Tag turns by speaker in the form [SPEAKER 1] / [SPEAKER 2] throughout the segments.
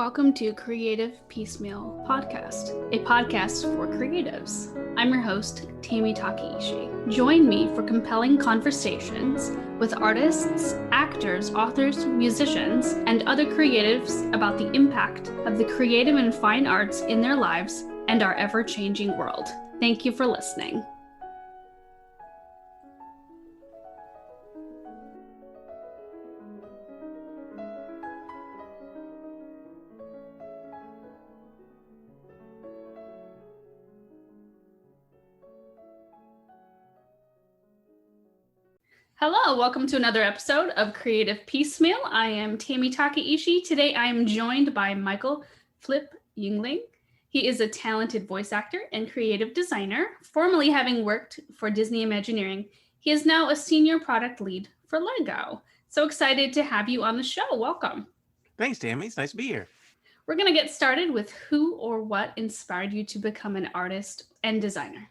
[SPEAKER 1] Welcome to Creative Piecemeal Podcast, a podcast for creatives. I'm your host, Tammy Takeishi. Join me for compelling conversations with artists, actors, authors, musicians, and other creatives about the impact of the creative and fine arts in their lives and our ever-changing world. Thank you for listening. Hello, welcome to another episode of Creative Piecemeal. I am Tammy Takeishi. Today I am joined by Michael Flip Yingling. He is a talented voice actor and creative designer, formerly having worked for Disney Imagineering. He is now a senior product lead for Lego. So excited to have you on the show. Welcome.
[SPEAKER 2] Thanks, Tammy. It's nice to be here.
[SPEAKER 1] We're going to get started with who or what inspired you to become an artist and designer.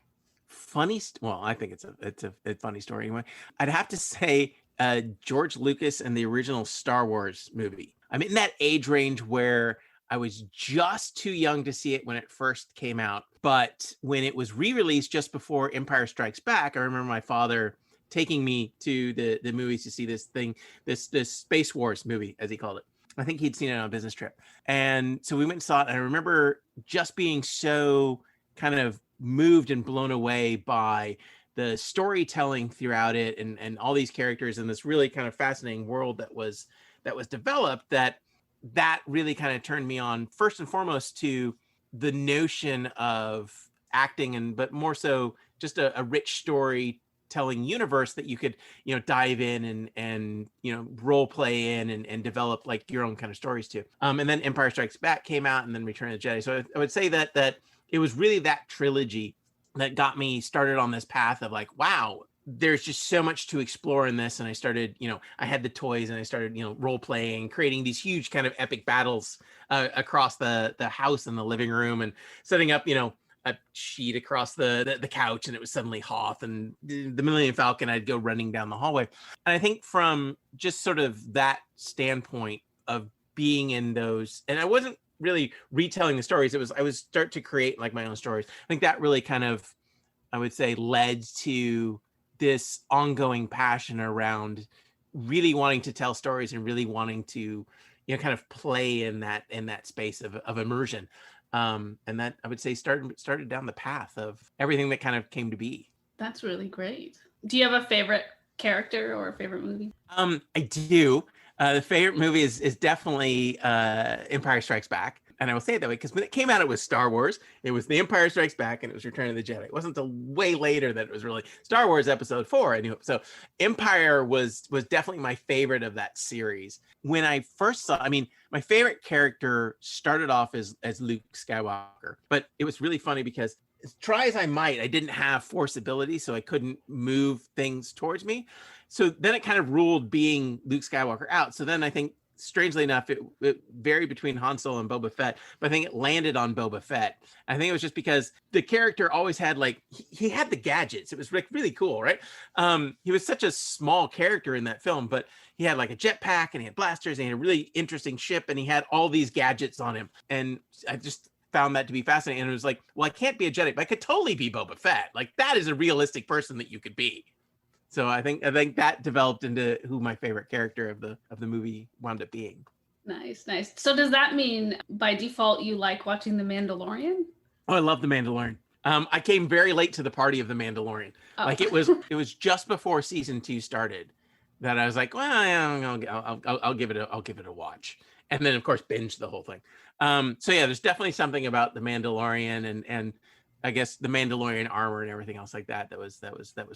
[SPEAKER 2] I think it's a funny story anyway. I'd have to say George Lucas and the original Star Wars movie. I'm in that age range where I was just too young to see it when it first came out. But when it was re-released just before Empire Strikes Back, I remember my father taking me to the movies to see this Space Wars movie, as he called it. I think he'd seen it on a business trip. And so we went and saw it. And I remember just being so kind of moved and blown away by the storytelling throughout it and all these characters and this really kind of fascinating world that was developed that really kind of turned me on first and foremost to the notion of acting but more so just a rich storytelling universe that you could dive in and role play in and develop like your own kind of stories too. And then Empire Strikes Back came out and then Return of the Jedi. So I would say that it was really that trilogy that got me started on this path of like, wow, there's just so much to explore in this. And I started, I had the toys and I started, role playing, creating these huge kind of epic battles across the house and the living room and setting up, a sheet across the couch, and it was suddenly Hoth and the Millennium Falcon. I'd go running down the hallway. And I think from just sort of that standpoint of being in those, and I wasn't really retelling the stories. I was start to create like my own stories. I think that really kind of, I would say, led to this ongoing passion around really wanting to tell stories and really wanting to, kind of play in that space of immersion. And that I would say started down the path of everything that kind of came to be.
[SPEAKER 1] That's really great. Do you have a favorite character or a favorite movie?
[SPEAKER 2] I do. The favorite movie is definitely Empire Strikes Back. And I will say it that way because when it came out, it was Star Wars. It was The Empire Strikes Back and it was Return of the Jedi. It wasn't until way later that it was really Star Wars Episode 4. I knew it. So Empire was definitely my favorite of that series. When I first saw, my favorite character started off as Luke Skywalker. But it was really funny because try as I might, I didn't have force ability, so I couldn't move things towards me. So then it kind of ruled being Luke Skywalker out. So then I think, strangely enough, it varied between Han Solo and Boba Fett, but I think it landed on Boba Fett. I think it was just because the character always had he had the gadgets. It was really cool, right? He was such a small character in that film, but he had like a jetpack and he had blasters and he had a really interesting ship and he had all these gadgets on him. And I just found that to be fascinating. And it was like, well, I can't be a Jedi, but I could totally be Boba Fett. Like that is a realistic person that you could be. So I think that developed into who my favorite character of the movie wound up being.
[SPEAKER 1] Nice. So does that mean by default you like watching The Mandalorian?
[SPEAKER 2] Oh, I love The Mandalorian. I came very late to the party of The Mandalorian. Oh. Like it was just before season 2 started that I was like, well, I'll give it a watch, and then of course binge the whole thing. So yeah, there's definitely something about The Mandalorian and I guess the Mandalorian armor and everything else like that was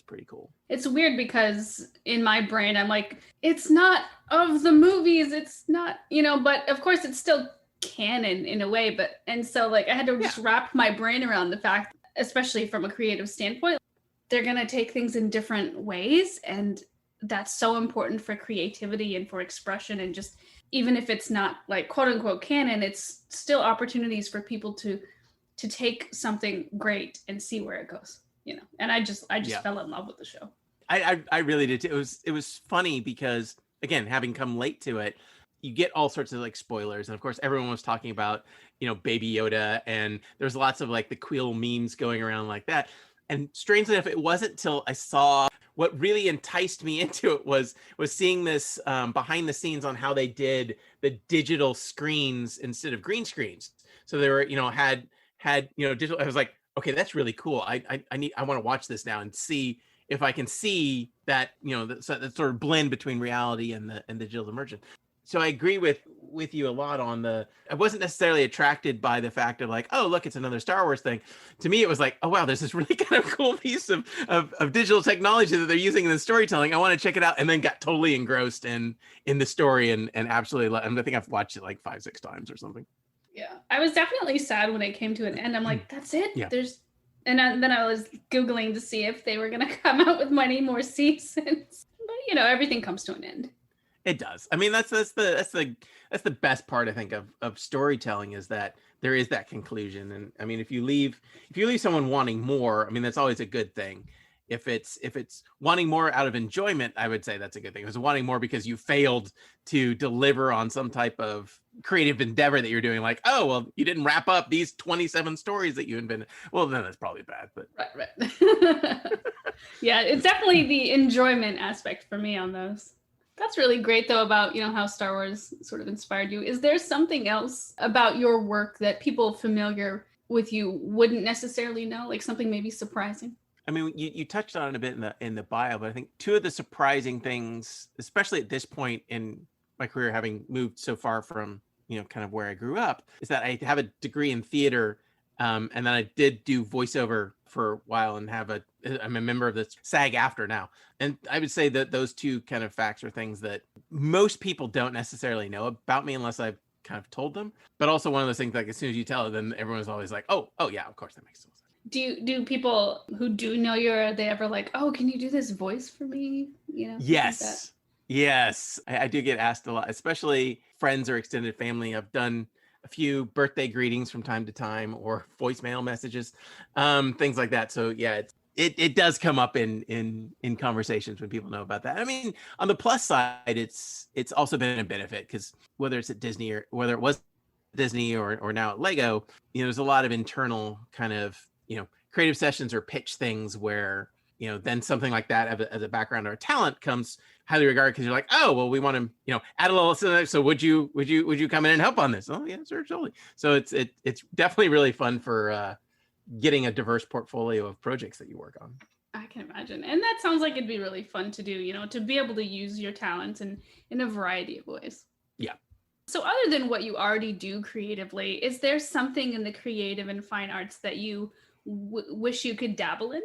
[SPEAKER 2] pretty cool.
[SPEAKER 1] It's weird because in my brain I'm like, it's not of the movies, it's not, but of course it's still canon in a way, and so like I had to just wrap my brain around the fact, especially from a creative standpoint, they're going to take things in different ways, and that's so important for creativity and for expression, and just even if it's not like quote unquote canon, it's still opportunities for people to take something great and see where it goes, and I just fell in love with the show.
[SPEAKER 2] I really did too. It was funny because again, having come late to it, you get all sorts of like spoilers, and of course everyone was talking about, Baby Yoda, and there's lots of like the Quill memes going around like that. And strangely enough, it wasn't till I saw what really enticed me into it was seeing this behind the scenes on how they did the digital screens instead of green screens. So they were, had digital. I was like, okay, that's really cool. I want to watch this now and see if I can see that, that sort of blend between reality and the digital immersion. So I agree with you a lot on I wasn't necessarily attracted by the fact of like, oh, look, it's another Star Wars thing. To me, it was like, oh, wow, there's this really kind of cool piece of digital technology that they're using in the storytelling. I want to check it out. And then got totally engrossed in the story and absolutely, I think I've watched it like 5-6 times or something.
[SPEAKER 1] Yeah, I was definitely sad when it came to an end. I'm like, that's it?
[SPEAKER 2] Yeah.
[SPEAKER 1] Then I was Googling to see if they were going to come out with many more seasons. But, everything comes to an end.
[SPEAKER 2] It does. I mean, that's the best part, I think, of storytelling, is that there is that conclusion. And I mean, if you leave someone wanting more, I mean, that's always a good thing. If it's wanting more out of enjoyment, I would say that's a good thing. If it's wanting more because you failed to deliver on some type of creative endeavor that you're doing, like, oh, well, you didn't wrap up these 27 stories that you invented. Well, then that's probably bad. But
[SPEAKER 1] right. Yeah, it's definitely the enjoyment aspect for me on those. That's really great, though, about, how Star Wars sort of inspired you. Is there something else about your work that people familiar with you wouldn't necessarily know, like something maybe surprising?
[SPEAKER 2] I mean, you touched on it a bit in the bio, but I think two of the surprising things, especially at this point in my career, having moved so far from, kind of where I grew up, is that I have a degree in theater, and then I did do voiceover for a while and I'm a member of the SAG-AFTRA now. And I would say that those two kind of facts are things that most people don't necessarily know about me unless I've kind of told them. But also one of those things, like as soon as you tell it, then everyone's always like, oh yeah, of course, that makes sense.
[SPEAKER 1] Do people who do know you, are they ever like, oh, can you do this voice for me?
[SPEAKER 2] Yes.
[SPEAKER 1] Like
[SPEAKER 2] Yes. I do get asked a lot, especially friends or extended family. I've done a few birthday greetings from time to time, or voicemail messages, things like that. So yeah, it does come up in conversations when people know about that. I mean, on the plus side, it's also been a benefit, because whether it's at Disney or whether it was Disney or now at Lego, there's a lot of internal kind of, creative sessions or pitch things where, then something like that as a background or a talent comes highly regarded, because you're like, oh, well, we want to, add a little, so would you come in and help on this? Oh yeah, sure, totally. So it's definitely really fun for getting a diverse portfolio of projects that you work on.
[SPEAKER 1] I can imagine. And that sounds like it'd be really fun to do, to be able to use your talents in a variety of ways.
[SPEAKER 2] Yeah.
[SPEAKER 1] So other than what you already do creatively, is there something in the creative and fine arts that you wish you could dabble in?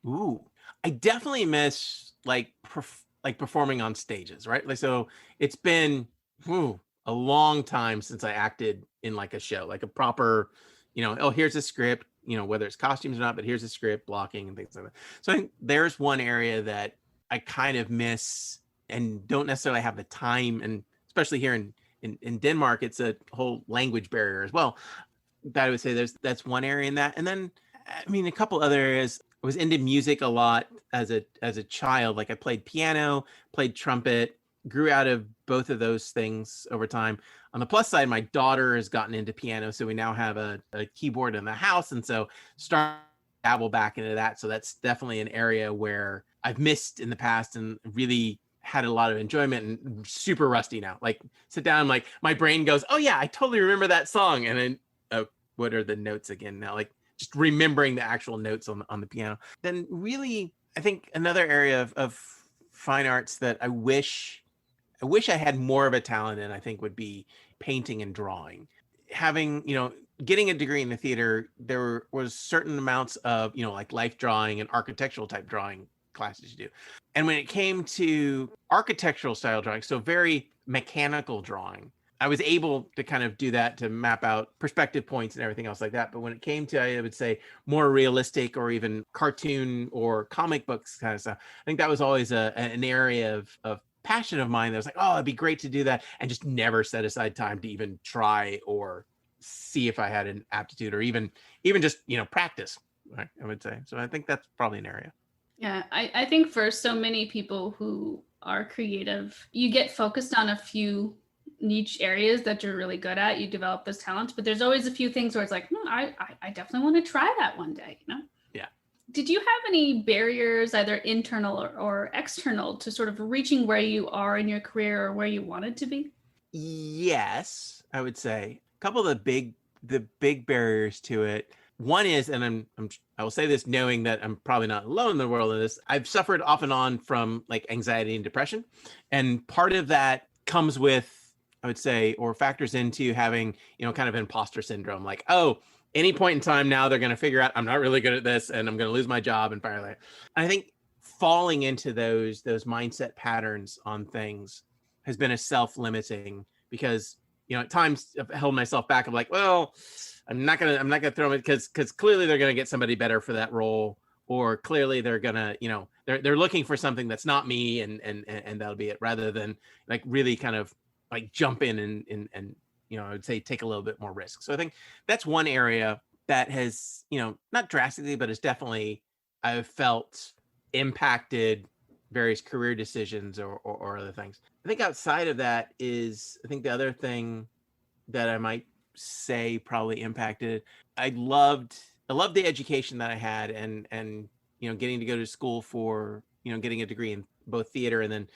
[SPEAKER 2] Ooh, I definitely miss like performing on stages, right? Like, so it's been a long time since I acted in like a show, like a proper, oh, here's a script, whether it's costumes or not, but here's a script, blocking and things like that. So I think there's one area that I kind of miss and don't necessarily have the time, and especially here in Denmark, it's a whole language barrier as well. That I would say that's one area in that. And then, I mean, a couple other areas. I was into music a lot as a child. Like I played piano, played trumpet, grew out of both of those things over time. On the plus side, my daughter has gotten into piano, so we now have a keyboard in the house, and so start dabble back into that. So that's definitely an area where I've missed in the past and really had a lot of enjoyment, and super rusty now. Like sit down, like my brain goes, oh yeah, I totally remember that song. And then, oh, what are the notes again now? Like just remembering the actual notes on the piano. Then really, I think another area of fine arts that I wish I had more of a talent in, I think, would be painting and drawing. Having, getting a degree in the theater, there was certain amounts of, like life drawing and architectural type drawing classes you do. And when it came to architectural style drawing, so very mechanical drawing, I was able to kind of do that to map out perspective points and everything else like that. But when it came to, I would say, more realistic or even cartoon or comic books kind of stuff, I think that was always an area of passion of mine that was like, oh, it'd be great to do that, and just never set aside time to even try or see if I had an aptitude or even just, practice, right, I would say. So I think that's probably an area.
[SPEAKER 1] Yeah, I think for so many people who are creative, you get focused on a few niche areas that you're really good at, you develop those talents, but there's always a few things where it's like, I definitely want to try that one day, you know?
[SPEAKER 2] Yeah.
[SPEAKER 1] Did you have any barriers, either internal or external, to sort of reaching where you are in your career or where you wanted to be?
[SPEAKER 2] Yes, I would say a couple of the big barriers to it. One is, and I will say this knowing that I'm probably not alone in the world of this. I've suffered off and on from like anxiety and depression, and part of that comes with, I would say, or factors into having, kind of imposter syndrome. Like, oh, any point in time now they're going to figure out I'm not really good at this, and I'm going to lose my job and fire that. I think falling into those mindset patterns on things has been a self-limiting, because at times I've held myself back. I'm like, well, I'm not gonna throw them, because clearly they're gonna get somebody better for that role, or clearly they're gonna, they're looking for something that's not me, and that'll be it, rather than like really kind of like jump in and I would say take a little bit more risk. So I think that's one area that has, not drastically, but it's definitely, I've felt impacted various career decisions or other things. I think outside of that is, I think the other thing that I might say probably impacted, I loved the education that I had, and getting to go to school for, getting a degree in both theater and then,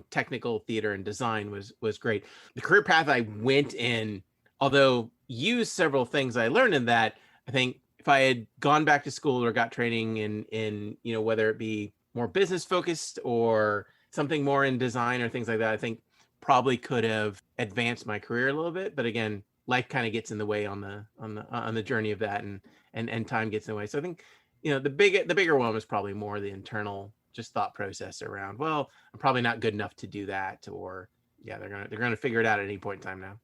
[SPEAKER 2] technical theater and design was great. The career path I went in, although used several things I learned in that, I think if I had gone back to school or got training in whether it be more business focused or something more in design or things like that, I think probably could have advanced my career a little bit. But again, life kind of gets in the way on the journey of that, and time gets in the way. So I think, the bigger one was probably more the internal just thought process around, well, I'm probably not good enough to do that, or yeah, they're gonna figure it out at any point in time now.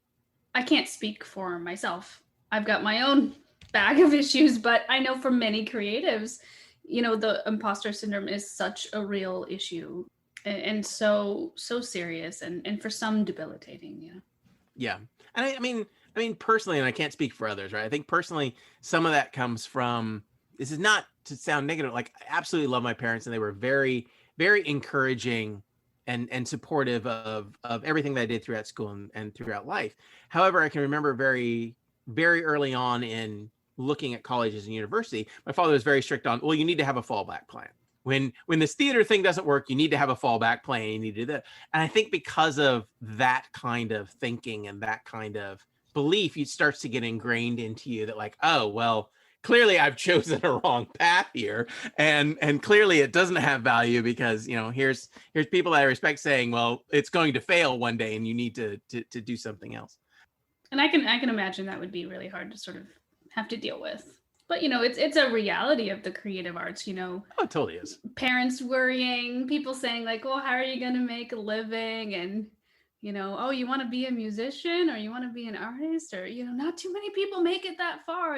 [SPEAKER 1] I can't speak for myself. I've got my own bag of issues, but I know for many creatives, the imposter syndrome is such a real issue, and so serious, and for some debilitating.
[SPEAKER 2] Yeah. And I mean personally, and I can't speak for others, right? I think personally some of that comes from, this is not to sound negative, like I absolutely love my parents, and they were very, very encouraging and supportive of everything that I did throughout school and throughout life. However, I can remember very, very early on in looking at colleges and university, my father was very strict on, well, you need to have a fallback plan. When this theater thing doesn't work, you need to have a fallback plan. You need to do that. And I think because of that kind of thinking and that kind of belief, it starts to get ingrained into you that like, oh, well, clearly I've chosen a wrong path here. And clearly it doesn't have value, because, here's people that I respect saying, well, it's going to fail one day and you need to do something else.
[SPEAKER 1] And I can imagine that would be really hard to sort of have to deal with. But, it's a reality of the creative arts,
[SPEAKER 2] Oh, it totally is.
[SPEAKER 1] Parents worrying, people saying like, well, how are you going to make a living? And, oh, you want to be a musician, or you want to be an artist, or, not too many people make it that far,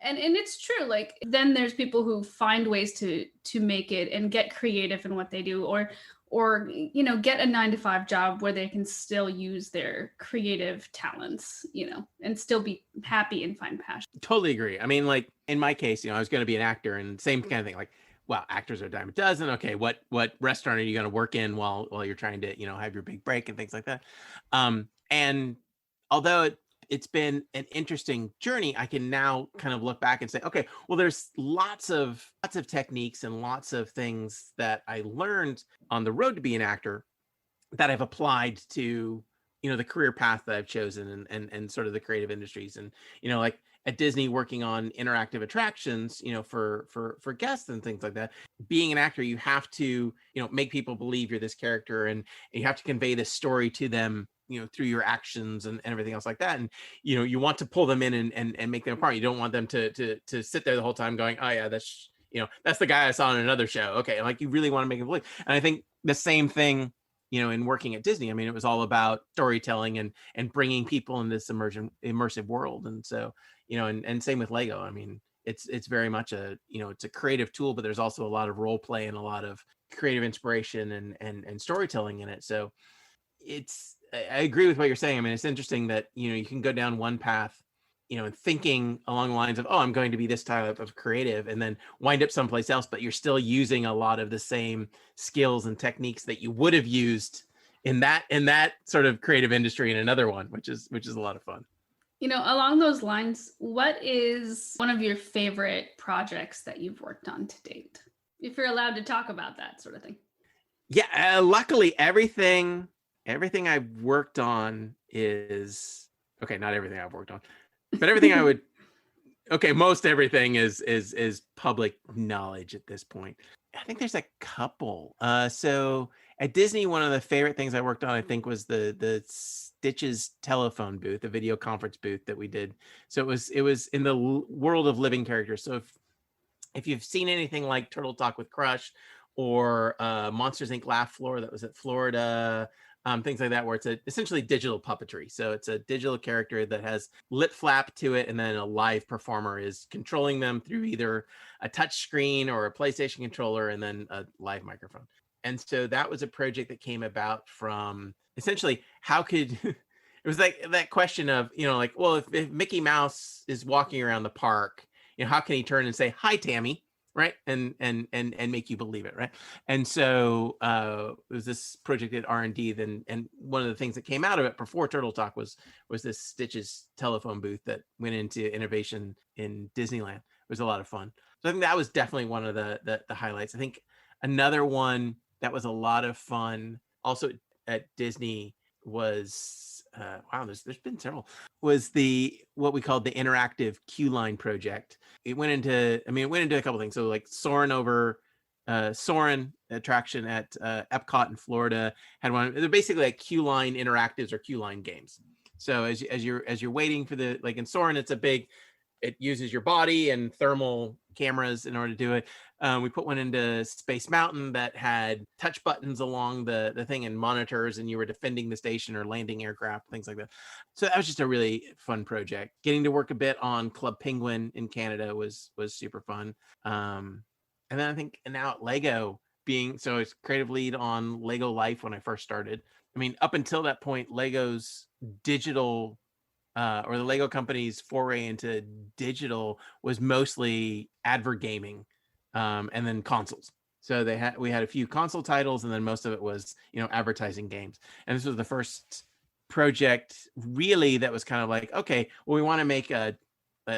[SPEAKER 1] and it's true. Like, then there's people who find ways to make it and get creative in what they do, or get a 9-to-5 job where they can still use their creative talents, and still be happy and find passion.
[SPEAKER 2] Totally agree. I mean, like in my case, I was going to be an actor, and same kind of thing. Like, wow, actors are a dime a dozen. Okay, what restaurant are you going to work in while you're trying to have your big break and things like that? And although it's been an interesting journey, I can now kind of look back and say, okay, well, there's lots of techniques and lots of things that I learned on the road to be an actor that I've applied to, the career path that I've chosen, and sort of the creative industries. And, like at Disney, working on interactive attractions, for guests and things like that. Being an actor, you have to, make people believe you're this character, and you have to convey this story to them, through your actions and everything else like that. And, you want to pull them in and make them a part. You don't want them to sit there the whole time going, oh yeah, that's, that's the guy I saw in another show. Okay. Like, you really want to make them believe. And I think the same thing, in working at Disney. I mean, it was all about storytelling and bringing people in this immersive world. And so, and same with Lego. I mean, it's very much it's a creative tool, but there's also a lot of role play and a lot of creative inspiration and storytelling in it. So I agree with what you're saying. I mean, it's interesting that, you can go down one path, thinking along the lines of, oh, I'm going to be this type of creative, and then wind up someplace else, but you're still using a lot of the same skills and techniques that you would have used in that sort of creative industry in another one, which is a lot of fun.
[SPEAKER 1] Along those lines, what is one of your favorite projects that you've worked on to date? If you're allowed to talk about that sort of thing.
[SPEAKER 2] Yeah, luckily everything I've worked on is okay. Not everything I've worked on, but everything I would. Okay, most everything is public knowledge at this point. I think there's a couple. So at Disney, one of the favorite things I worked on, I think, was the Stitches telephone booth, the video conference booth that we did. So it was in the world of living characters. So if you've seen anything like Turtle Talk with Crush or Monsters Inc. Laugh Floor that was at Florida, things like that, where it's essentially digital puppetry. So it's a digital character that has lip flap to it, and then a live performer is controlling them through either a touch screen or a PlayStation controller, and then a live microphone. And so that was a project that came about from essentially how could it was like that question of, like, well, if Mickey Mouse is walking around the park, how can he turn and say, "Hi, Tammy," right? And make you believe it, right? And so it was this project at R&D then, and one of the things that came out of it before Turtle Talk was this Stitches telephone booth that went into innovation in Disneyland. It was a lot of fun. So I think that was definitely one of the highlights. I think another one that was a lot of fun also at Disney was wow, there's been several, was what we called the interactive queue line project. It went into a couple things. So like Soarin' attraction at Epcot in Florida had one. They're basically like queue line interactives or queue line games. So as you're waiting for like in Soarin', it uses your body and thermal cameras in order to do it. We put one into Space Mountain that had touch buttons along the thing and monitors, and you were defending the station or landing aircraft, things like that. So that was just a really fun project. Getting to work a bit on Club Penguin in Canada was super fun. And then I think now at Lego, so it's creative lead on Lego Life when I first started. I mean, up until that point, Lego's digital or the Lego company's foray into digital was mostly advert gaming, and then consoles. So we had a few console titles, and then most of it was advertising games. And this was the first project really that was kind of like, okay, well, we want to make a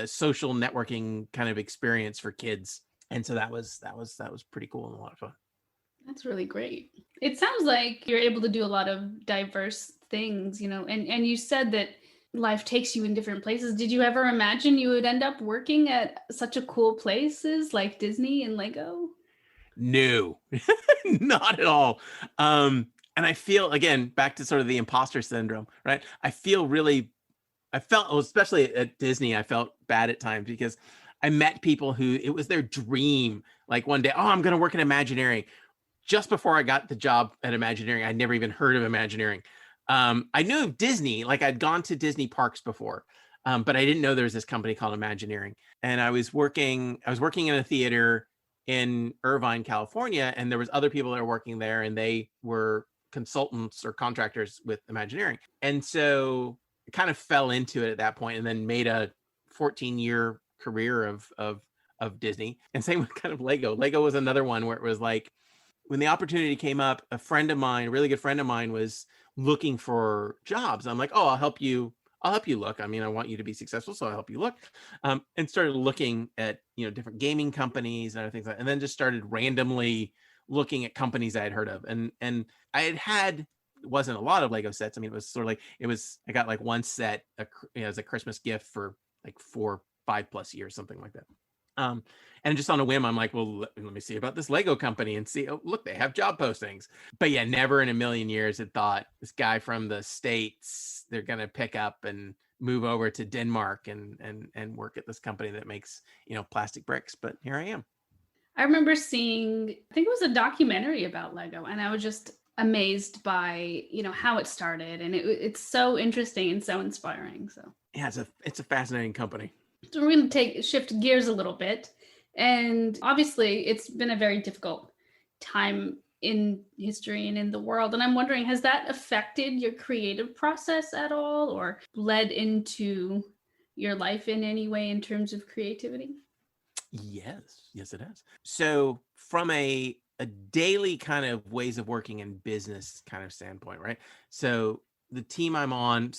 [SPEAKER 2] social networking kind of experience for kids, and so that was pretty cool and a lot of fun.
[SPEAKER 1] That's really great. It sounds like you're able to do a lot of diverse things, and you said that life takes you in different places. Did you ever imagine you would end up working at such a cool places like Disney and Lego?
[SPEAKER 2] No, not at all. And I feel, again, back to sort of the imposter syndrome, right? I felt, especially at Disney, I felt bad at times because I met people who it was their dream. Like one day, oh, I'm going to work in Imagineering. Just before I got the job at Imagineering, I'd never even heard of Imagineering. I knew of Disney, like I'd gone to Disney parks before, but I didn't know there was this company called Imagineering. And I was working in a theater in Irvine, California, and there was other people that were working there, and they were consultants or contractors with Imagineering. And so I kind of fell into it at that point, and then made a 14-year career of Disney. And same with kind of Lego. Lego was another one where it was like, when the opportunity came up, a really good friend of mine was looking for jobs. I'm like, oh, I'll help you look. I mean, I want you to be successful, so I'll help you look. And started looking at, different gaming companies and other things and then just started randomly looking at companies I had heard of. And I had it wasn't a lot of Lego sets. I mean, it was sort of like, I got like one set as a Christmas gift for like 5+ years, something like that. And just on a whim, I'm like, well, let me see about this Lego company and see, oh, look, they have job postings. But yeah, never in a million years had thought this guy from the States, they're going to pick up and move over to Denmark and work at this company that makes, plastic bricks. But here I am.
[SPEAKER 1] I remember seeing, I think it was a documentary about Lego, and I was just amazed by, how it started. And it's so interesting and so inspiring. So
[SPEAKER 2] yeah, it's a fascinating company.
[SPEAKER 1] So we're going to shift gears a little bit. And obviously, it's been a very difficult time in history and in the world. And I'm wondering, has that affected your creative process at all, or led into your life in any way in terms of creativity?
[SPEAKER 2] Yes, it has. So from a a daily kind of ways of working and business kind of standpoint, right? So the team I'm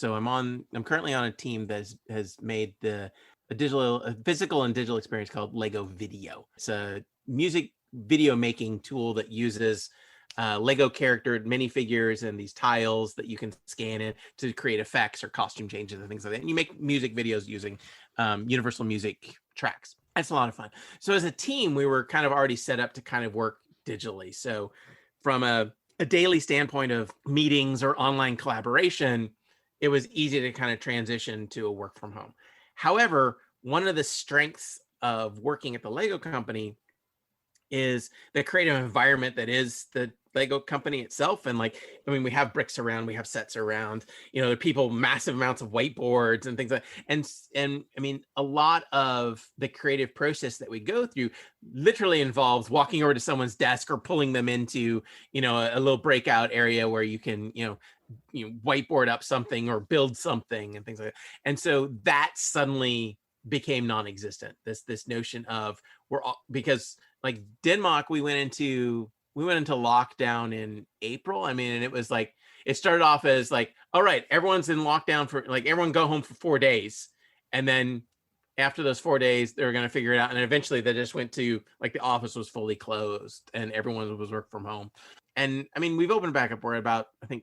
[SPEAKER 2] currently on a team that has made a physical and digital experience called Lego Video. It's a music video making tool that uses Lego character minifigures and these tiles that you can scan in to create effects or costume changes and things like that. And you make music videos using universal music tracks. That's a lot of fun. So as a team, we were kind of already set up to kind of work digitally. So from a daily standpoint of meetings or online collaboration, it was easy to kind of transition to a work from home. However, one of the strengths of working at the Lego company is the creative environment that is the Lego company itself. And we have bricks around, we have sets around, there are people, massive amounts of whiteboards and things like that. And I mean, a lot of the creative process that we go through literally involves walking over to someone's desk or pulling them into, a little breakout area where you can, whiteboard up something or build something and things like that. And so that suddenly became non-existent. This notion of because like Denmark, we went into lockdown in April. I mean, and it was like, it started off as like, all right, everyone's in lockdown for everyone go home for 4 days. And then after those 4 days, they were going to figure it out. And eventually they just went to the office was fully closed and everyone was work from home. And I mean, we've opened back up. We're about, I think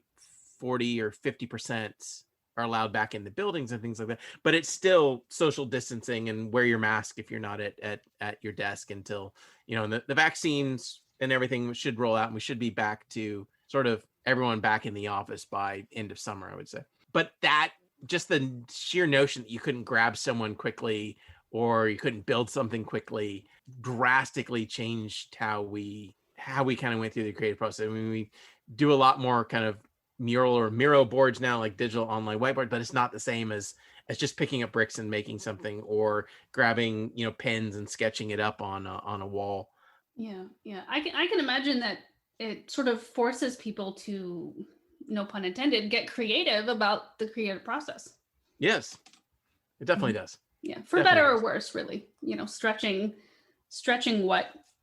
[SPEAKER 2] 40 or 50% are allowed back in the buildings and things like that, but it's still social distancing and wear your mask if you're not at your desk until, the vaccines and everything should roll out and we should be back to sort of everyone back in the office by end of summer, I would say. But that just the sheer notion that you couldn't grab someone quickly or you couldn't build something quickly drastically changed how we kind of went through the creative process. I mean, we do a lot more kind of mural or Miro boards now, like digital online whiteboard, but it's not the same as just picking up bricks and making something or grabbing, pens and sketching it up on a wall.
[SPEAKER 1] Yeah. I can imagine that it sort of forces people to, no pun intended, get creative about the creative process.
[SPEAKER 2] Yes, it definitely does.
[SPEAKER 1] Yeah, for definitely better or worse, really. Stretching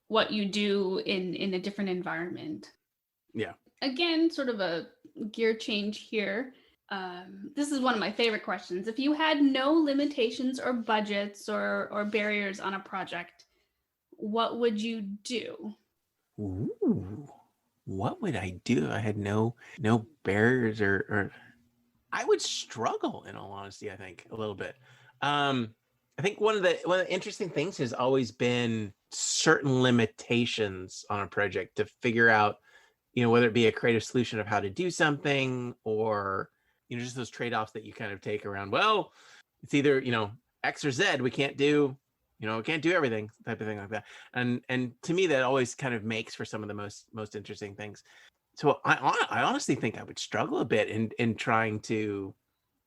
[SPEAKER 1] what you do in a different environment.
[SPEAKER 2] Yeah.
[SPEAKER 1] Again, sort of a gear change here. This is one of my favorite questions. If you had no limitations or budgets or barriers on a project, what would you do?
[SPEAKER 2] Ooh, what would I do? I had no barriers or I would struggle, in all honesty, I think a little bit. I think one of the interesting things has always been certain limitations on a project to figure out, whether it be a creative solution of how to do something or, just those trade-offs that you kind of take around, well, it's either, X or Z, we can't do everything, type of thing like that. And to me, that always kind of makes for some of the most interesting things. So I honestly think I would struggle a bit in trying to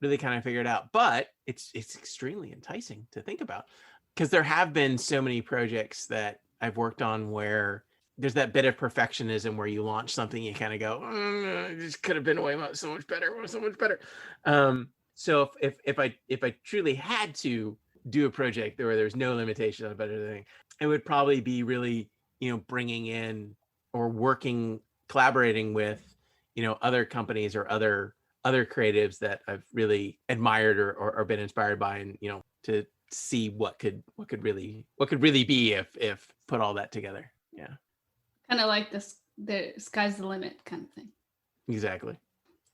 [SPEAKER 2] really kind of figure it out, but it's extremely enticing to think about because there have been so many projects that I've worked on where there's that bit of perfectionism where you launch something, you kind of go, it just could have been way so much better. So if I truly had to do a project where there's no limitation on a better thing, it would probably be really, bringing in or collaborating with, other companies or other creatives that I've really admired or been inspired by, and, to see what could really be if put all that together. Yeah.
[SPEAKER 1] Kind of like the sky's the limit kind of thing.
[SPEAKER 2] Exactly.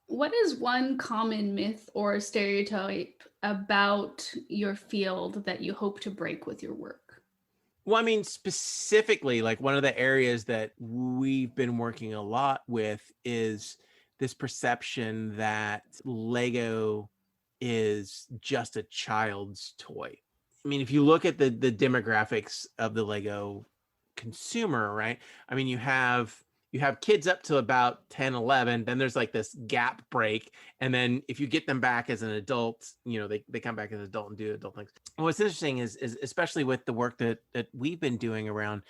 [SPEAKER 1] What is one common myth or stereotype about your field that you hope to break with your work?
[SPEAKER 2] Well, I mean, specifically, like one of the areas that we've been working a lot with is this perception that Lego is just a child's toy. I mean, if you look at the demographics of the Lego consumer, right? I mean, you have kids up to about 10, 11, then there's like this gap break. And then if you get them back as an adult, they come back as an adult and do adult things. And what's interesting is especially with the work that we've been doing around,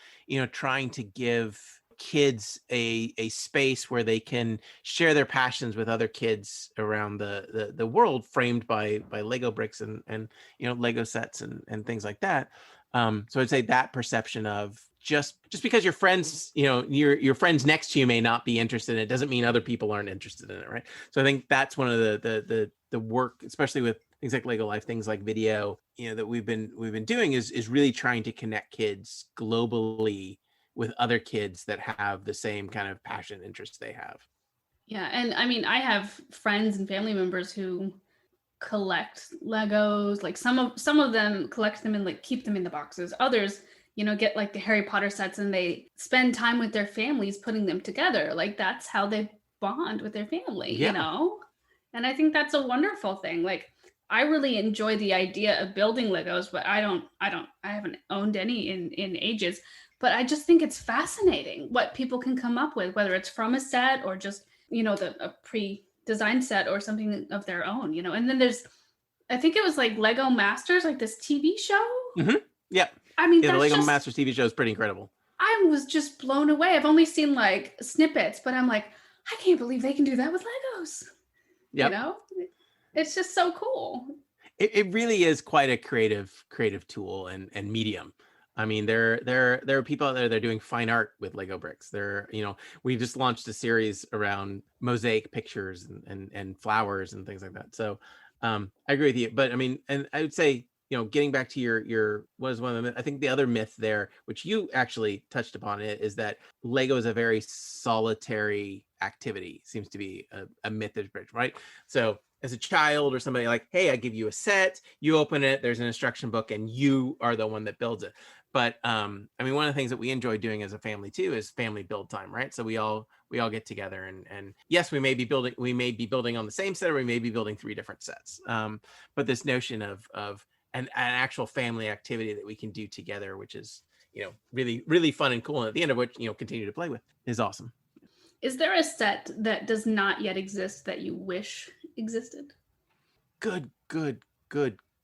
[SPEAKER 2] trying to give kids a space where they can share their passions with other kids around the world, framed by Lego bricks and Lego sets and things like that. So I'd say that perception of just because your friends, your friends next to you may not be interested in it, doesn't mean other people aren't interested in it, right? So I think that's one of the work, especially with things like Lego Life, things like video, that we've been doing is really trying to connect kids globally with other kids that have the same kind of passion and interests they have.
[SPEAKER 1] Yeah, and I mean, I have friends and family members who collect Legos. Like some of them collect them and like keep them in the boxes. Others, get like the Harry Potter sets and they spend time with their families putting them together. Like that's how they bond with their family,
[SPEAKER 2] Yeah.
[SPEAKER 1] And I think that's a wonderful thing. Like I really enjoy the idea of building Legos, but I haven't owned any in ages. But I just think it's fascinating what people can come up with, whether it's from a set or just, a pre-designed set or something of their own, And then there's, I think it was like Lego Masters, like this TV show.
[SPEAKER 2] Mm-hmm. Yeah.
[SPEAKER 1] I mean,
[SPEAKER 2] the Lego Masters TV show is pretty incredible.
[SPEAKER 1] I was just blown away. I've only seen like snippets, but I'm like, I can't believe they can do that with Legos.
[SPEAKER 2] Yep.
[SPEAKER 1] It's just so cool.
[SPEAKER 2] It really is quite a creative tool and medium. I mean, there are people out there that are doing fine art with Lego bricks. We just launched a series around mosaic pictures and flowers and things like that. So I agree with you. But I mean, and I would say, getting back to your what is one of the, I think the other myth there, which you actually touched upon it, is that Lego is a very solitary activity. Seems to be a myth that's bridged, right? So as a child or somebody, like, hey, I give you a set, you open it, there's an instruction book, and you are the one that builds it. But I mean, one of the things that we enjoy doing as a family too is family build time, right? So we all get together and yes, we may be building on the same set, or we may be building 3 different sets. But this notion of an actual family activity that we can do together, which is, really, really fun and cool. And at the end of which, continue to play with, is awesome.
[SPEAKER 1] Is there a set that does not yet exist that you wish existed?
[SPEAKER 2] Good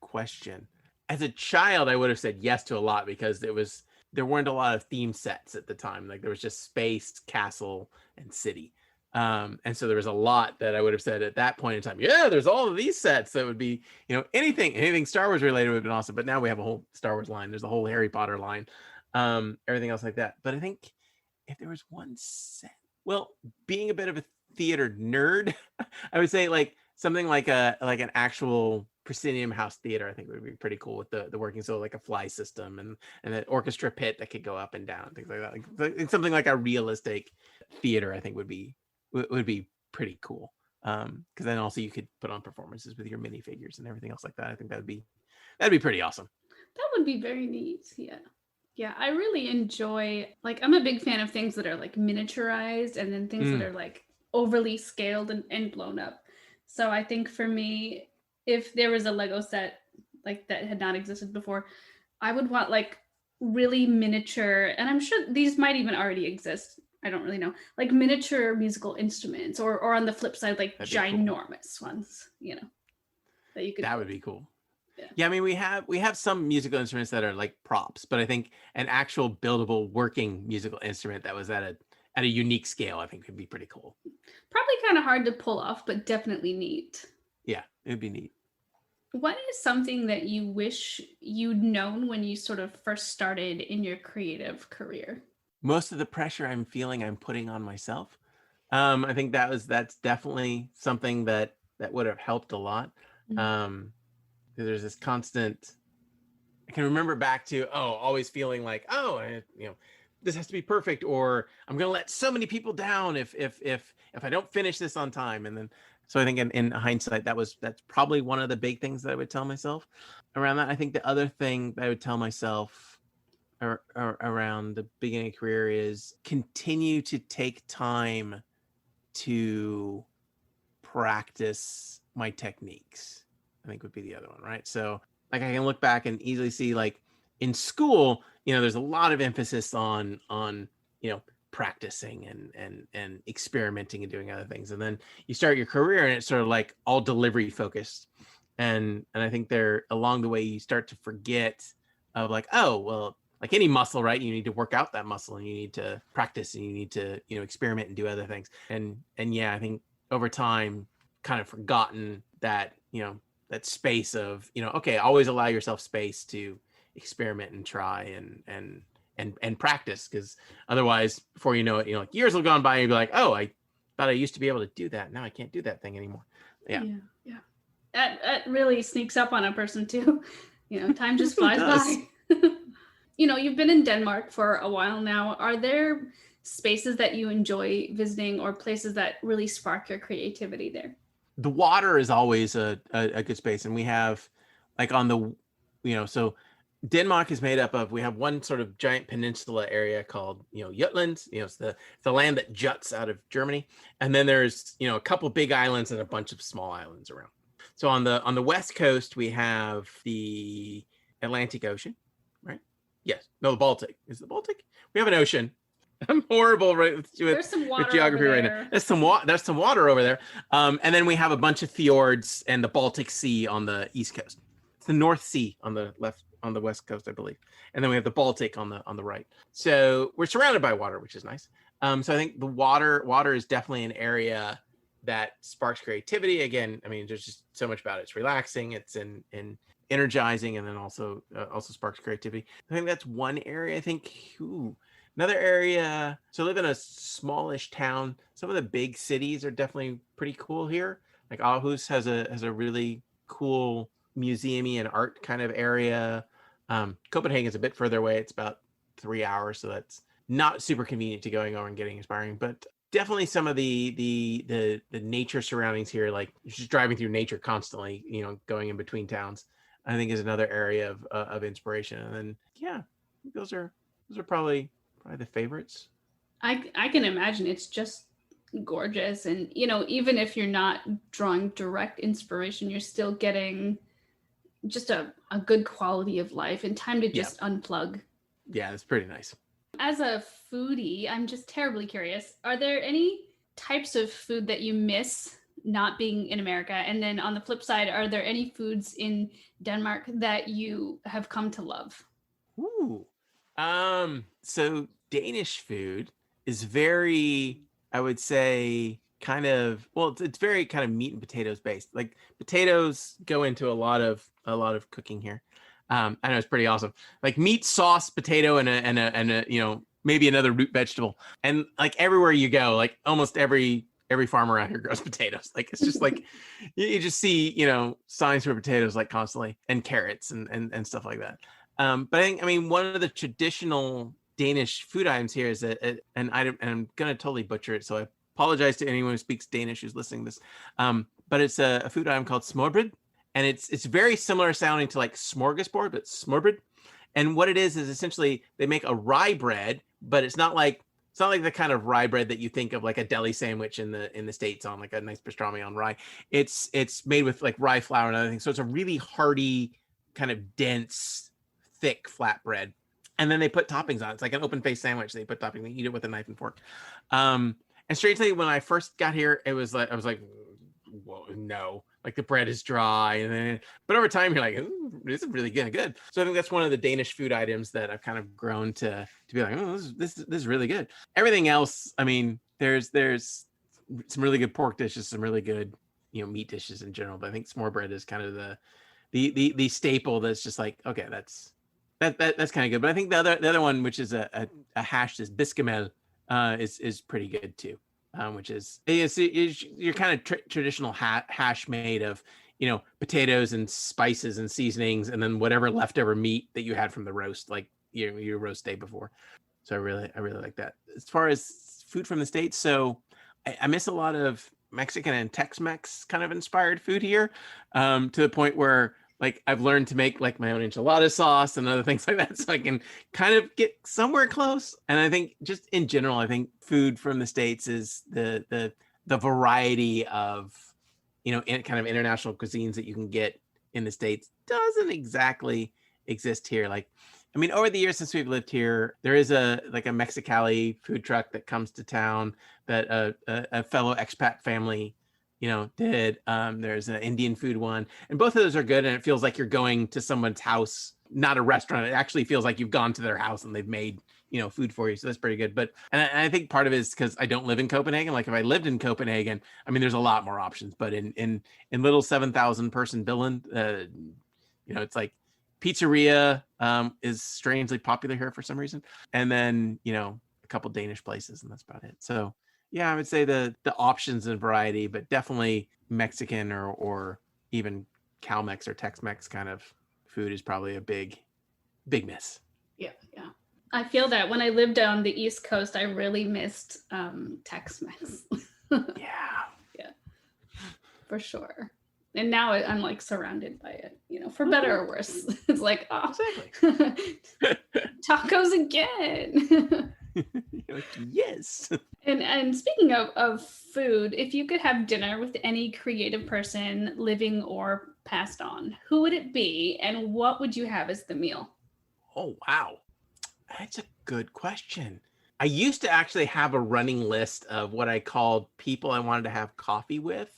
[SPEAKER 2] question. As a child, I would have said yes to a lot because there weren't a lot of theme sets at the time. Like there was just space, castle, and city. And so there was a lot that I would have said at that point in time, yeah, there's all of these sets that would be, anything Star Wars related would have been awesome. But now we have a whole Star Wars line. There's a whole Harry Potter line, everything else like that. But I think if there was one set, well, being a bit of a theater nerd, I would say like something like an actual proscenium house theater, I think would be pretty cool with the working, so like a fly system and an orchestra pit that could go up and down, things like that. Like something like a realistic theater, I think would be pretty cool. Because then also you could put on performances with your minifigures and everything else like that. I think that'd be pretty awesome.
[SPEAKER 1] That would be very neat. Yeah, I really enjoy, like, I'm a big fan of things that are like miniaturized and then things that are like overly scaled and blown up. So I think for me, if there was a Lego set like that had not existed before, I would want like really miniature, and I'm sure these might even already exist, I don't really know, like miniature musical instruments, or on the flip side, like ginormous ones, that you could.
[SPEAKER 2] That would be cool. Yeah, I mean, we have some musical instruments that are like props, but I think an actual buildable working musical instrument that was at a unique scale, I think could be pretty cool.
[SPEAKER 1] Probably kind of hard to pull off, but definitely neat.
[SPEAKER 2] Yeah, it would be neat.
[SPEAKER 1] What is something that you wish you'd known when you sort of first started in your creative career?
[SPEAKER 2] Most of the pressure I'm feeling, I'm putting on myself. I think that's definitely something that would have helped a lot. There's this constant, I can remember back to, always feeling like, this has to be perfect, or I'm going to let so many people down if I don't finish this on time. And then, so I think in hindsight, that's probably one of the big things that I would tell myself around that. I think the other thing that I would tell myself around the beginning of career is continue to take time to practice my techniques, I think would be the other one, right? So like I can look back and easily see, like in school, there's a lot of emphasis on practicing and experimenting and doing other things. And then you start your career and it's sort of like all delivery focused. And I think there along the way you start to forget of like, like any muscle, right? You need to work out that muscle and you need to practice and you need to, experiment and do other things. And yeah, I think over time kind of forgotten that, that space of, okay, always allow yourself space to experiment and try and practice, because otherwise, before you know it, like years will go on by and you'll be like, oh, I thought I used to be able to do that. Now I can't do that thing anymore. Yeah.
[SPEAKER 1] That really sneaks up on a person too. Time just flies by. You've been in Denmark for a while now. Are there spaces that you enjoy visiting or places that really spark your creativity there?
[SPEAKER 2] The water is always a good space. And we have like on the, so Denmark is made up of, we have one sort of giant peninsula area called, Jutland. It's the land that juts out of Germany. And then there's, a couple big islands and a bunch of small islands around. So on the west coast, we have the Atlantic Ocean, right? Yes. No, the Baltic. Is it the Baltic? We have an ocean. I'm horrible with geography right now. There's some water over there. And then we have a bunch of fjords and the Baltic Sea on the east coast. It's the North Sea on the left, on the west coast, I believe. And then we have the Baltic on the right. So we're surrounded by water, which is nice. So I think the water is definitely an area that sparks creativity. Again, I mean, there's just so much about it. It's relaxing, it's in energizing, and then also sparks creativity. I think that's one area. I think another area. So I live in a smallish town. Some of the big cities are definitely pretty cool here. Like Aarhus has a really cool museum-y and art kind of area. Copenhagen's a bit further away. It's about 3 hours, so that's not super convenient to going over and getting inspiring. But definitely some of the nature surroundings here, like just driving through nature constantly, going in between towns, I think is another area of inspiration. And then those are probably the favorites.
[SPEAKER 1] I can imagine it's just gorgeous, and even if you're not drawing direct inspiration, you're still getting just a good quality of life and time to just unplug.
[SPEAKER 2] Yeah, it's pretty nice.
[SPEAKER 1] As a foodie, I'm just terribly curious, are there any types of food that you miss not being in America? And then on the flip side, are there any foods in Denmark that you have come to love?
[SPEAKER 2] Ooh. So Danish food is very, I would say, it's very kind of meat and potatoes based. Like potatoes go into a lot of cooking here. I know it's pretty awesome. Like meat, sauce, potato, and a maybe another root vegetable. And like everywhere you go, like almost every farm around here grows potatoes. Like it's just like you just see signs for potatoes like constantly, and carrots and stuff like that. But I mean one of the traditional Danish food items here is an item, and I'm gonna totally butcher it, so I apologize to anyone who speaks Danish who's listening to this. But it's a food item called smørbrød. And it's very similar sounding to like smorgasbord, but smørbrød. And what it is essentially they make a rye bread, but it's not like the kind of rye bread that you think of like a deli sandwich in the States on like a nice pastrami on rye. It's made with like rye flour and other things. So it's a really hearty, kind of dense, thick flat bread. And then they put toppings on it. It's like an open faced sandwich. They put toppings, they eat it with a knife and fork. And strangely, when I first got here, it was like I was like, whoa, no. Like the bread is dry, but over time you're like, ooh, this is really good. So I think that's one of the Danish food items that I've kind of grown to be like, oh, this is really good. Everything else, I mean, there's some really good pork dishes, some really good meat dishes in general. But I think smørbrød is kind of the staple that's just like, okay, that's kind of good. But I think the other one, which is a hash, is biscuemel, is pretty good too. Which is your kind of traditional hash made of potatoes and spices and seasonings, and then whatever leftover meat that you had from the roast, like your roast day before. So I really like that. As far as food from the States, so I miss a lot of Mexican and Tex-Mex kind of inspired food here, to the point where like I've learned to make like my own enchilada sauce and other things like that, so I can kind of get somewhere close. And I think just in general, I think food from the States is the variety of kind of international cuisines that you can get in the States doesn't exactly exist here. Like, I mean, over the years since we've lived here, there is a Mexicali food truck that comes to town that a fellow expat family did. There's an Indian food one, and both of those are good. And it feels like you're going to someone's house, not a restaurant. It actually feels like you've gone to their house and they've made, food for you. So that's pretty good. But, and I think part of it is because I don't live in Copenhagen. Like if I lived in Copenhagen, I mean, there's a lot more options, but in little 7,000 person Billund, it's like pizzeria is strangely popular here for some reason. And then, a couple Danish places, and that's about it. So yeah, I would say the options and variety, but definitely Mexican or even Cal-Mex or Tex-Mex kind of food is probably a big miss.
[SPEAKER 1] Yeah. I feel that when I lived on the East Coast, I really missed Tex-Mex. Yeah, for sure. And now I'm like surrounded by it, for better or worse. It's like, oh,
[SPEAKER 2] exactly.
[SPEAKER 1] Tacos again.
[SPEAKER 2] You're like, yes.
[SPEAKER 1] And speaking of food, if you could have dinner with any creative person, living or passed on, who would it be, and what would you have as the meal?
[SPEAKER 2] Oh, wow. That's a good question. I used to actually have a running list of what I called people I wanted to have coffee with.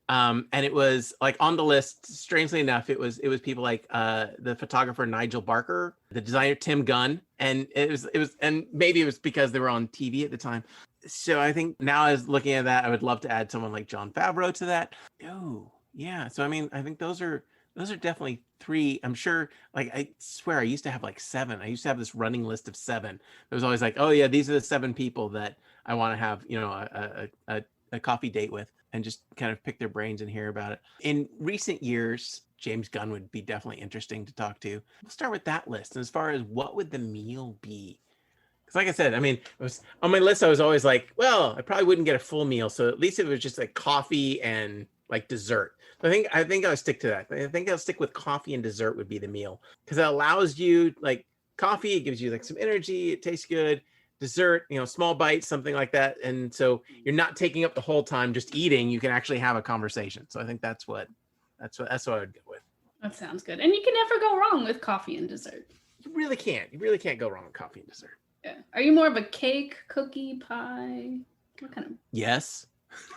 [SPEAKER 2] And it was like on the list, strangely enough, it was people like the photographer Nigel Barker, the designer Tim Gunn, and it was and maybe it was because they were on TV at the time. So I think now as looking at that, I would love to add someone like Jon Favreau to that. Oh, yeah. So I mean, I think those are definitely three. I'm sure, like, I swear I used to have like 7. I used to have this running list of 7. It was always like, oh yeah, these are the 7 people that I want to have, a coffee date with, and just kind of pick their brains and hear about it. In recent years, James Gunn would be definitely interesting to talk to. We'll start with that list. And as far as what would the meal be? Because like I said, I mean, it was on my list, I was always like, well, I probably wouldn't get a full meal. So at least it was just like coffee and like dessert. So I think I'll stick to that. I think I'll stick with coffee and dessert would be the meal, because it allows you, like, coffee, it gives you like some energy, it tastes good. Dessert, small bites, something like that. And so you're not taking up the whole time just eating. You can actually have a conversation. So I think that's what I would go with.
[SPEAKER 1] That sounds good. And you can never go wrong with coffee and dessert.
[SPEAKER 2] You really can't. You really can't go wrong with coffee and dessert.
[SPEAKER 1] Yeah. Are you more of a cake, cookie, pie? What kind of?
[SPEAKER 2] Yes.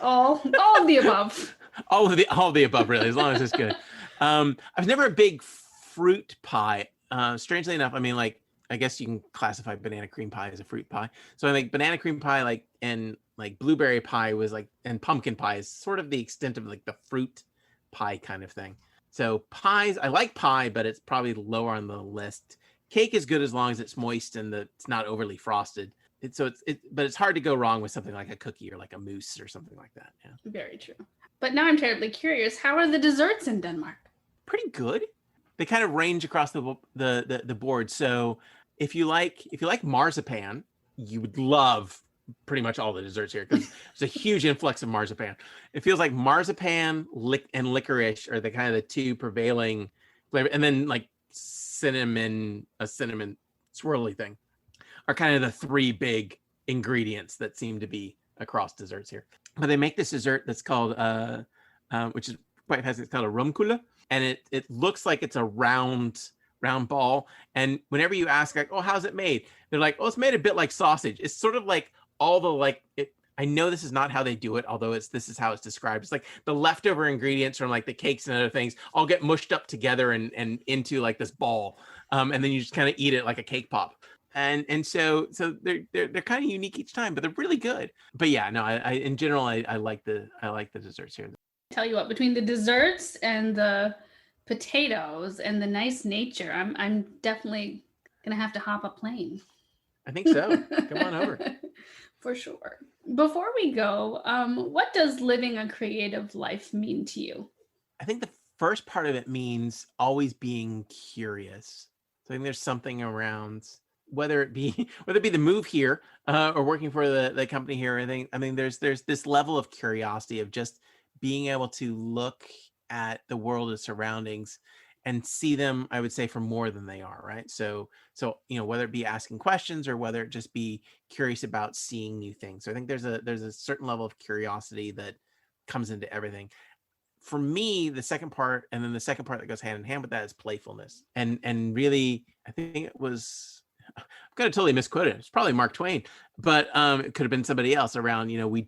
[SPEAKER 1] All of the above.
[SPEAKER 2] all of the above, really, as long as it's good. I was never a big fruit pie. Strangely enough, I mean, like, I guess you can classify banana cream pie as a fruit pie. So I think banana cream pie, like, and like blueberry pie was like, and pumpkin pie is sort of the extent of like the fruit pie kind of thing. So pies, I like pie, but it's probably lower on the list. Cake is good as long as it's moist and it's not overly frosted. But it's hard to go wrong with something like a cookie or like a mousse or something like that. Yeah.
[SPEAKER 1] Very true. But now I'm terribly curious. How are the desserts in Denmark?
[SPEAKER 2] Pretty good. They kind of range across the board. So if you like marzipan, you would love pretty much all the desserts here, because there's a huge influx of marzipan. It feels like marzipan and licorice are the kind of the 2 prevailing flavor, and then like a cinnamon swirly thing are kind of the 3 big ingredients that seem to be across desserts here. But they make this dessert that's called which is quite fancy. It's called a rumkulle, and it looks like it's a round ball. And whenever you ask, like, oh, how's it made? They're like, oh, it's made a bit like sausage. It's sort of like all the, like, I know this is not how they do it, although this is how it's described. It's like the leftover ingredients from like the cakes and other things all get mushed up together and into like this ball. And then you just kind of eat it like a cake pop. And so they're kind of unique each time, but they're really good. But yeah, no, I in general, I like the desserts here.
[SPEAKER 1] Tell you what, between the desserts and the potatoes and the nice nature, I'm definitely gonna have to hop a plane.
[SPEAKER 2] I think so. Come on over.
[SPEAKER 1] For sure. Before we go, what does living a creative life mean to you?
[SPEAKER 2] I think the first part of it means always being curious. So I think there's something around whether it be the move here or working for the company here. I mean there's this level of curiosity of just being able to look at the world of surroundings and see them, I would say, for more than they are, right? So whether it be asking questions or whether it just be curious about seeing new things. So I think there's a certain level of curiosity that comes into everything. For me, the second part that goes hand in hand with that is playfulness. And really, I think it was, I'm gonna totally misquote it. It's probably Mark Twain, but it could have been somebody else around, we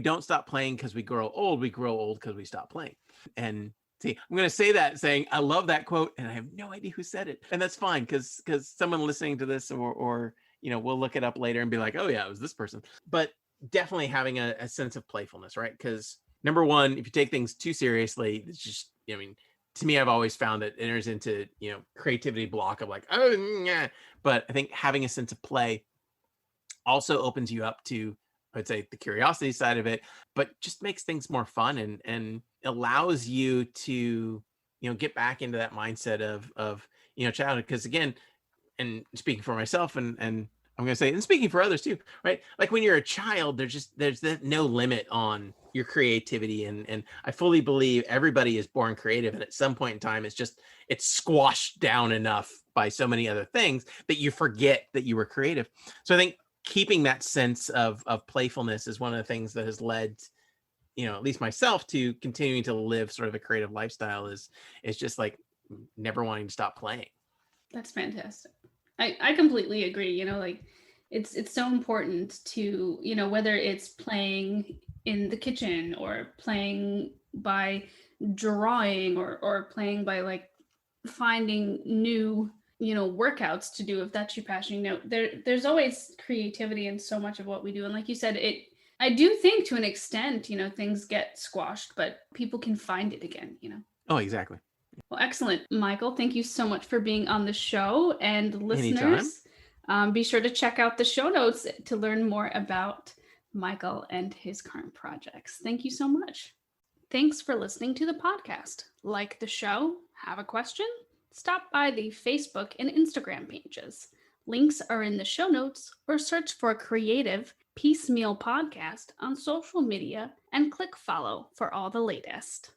[SPEAKER 2] don't stop playing because we grow old. We grow old because we stop playing. And see, I'm going to say that saying, I love that quote, and I have no idea who said it. And that's fine, because someone listening to this or we'll look it up later and be like, oh yeah, it was this person. But definitely having a sense of playfulness, right? Because number one, if you take things too seriously, it's just, to me, I've always found that enters into, creativity block of like, oh, yeah. But I think having a sense of play also opens you up to, I'd say, the curiosity side of it, but just makes things more fun and allows you to, get back into that mindset of childhood. Because again, and speaking for myself and I'm gonna say, and speaking for others too, right? Like when you're a child, there's no limit on your creativity, and I fully believe everybody is born creative, and at some point in time, it's squashed down enough by so many other things that you forget that you were creative. So I think keeping that sense of playfulness is one of the things that has led, at least myself, to continuing to live sort of a creative lifestyle is just like never wanting to stop playing.
[SPEAKER 1] That's fantastic. I completely agree. Like it's so important to, whether it's playing in the kitchen or playing by drawing or playing by like finding new, workouts to do, if that's your passion. There's always creativity in so much of what we do. And like you said, I do think to an extent, things get squashed, but people can find it again.
[SPEAKER 2] Oh, exactly.
[SPEAKER 1] Well, excellent, Michael. Thank you so much for being on the show. And listeners, be sure to check out the show notes to learn more about Michael and his current projects. Thank you so much. Thanks for listening to the podcast. Like the show? Have a question? Stop by the Facebook and Instagram pages. Links are in the show notes, or search for Creative Piecemeal Podcast on social media and click follow for all the latest.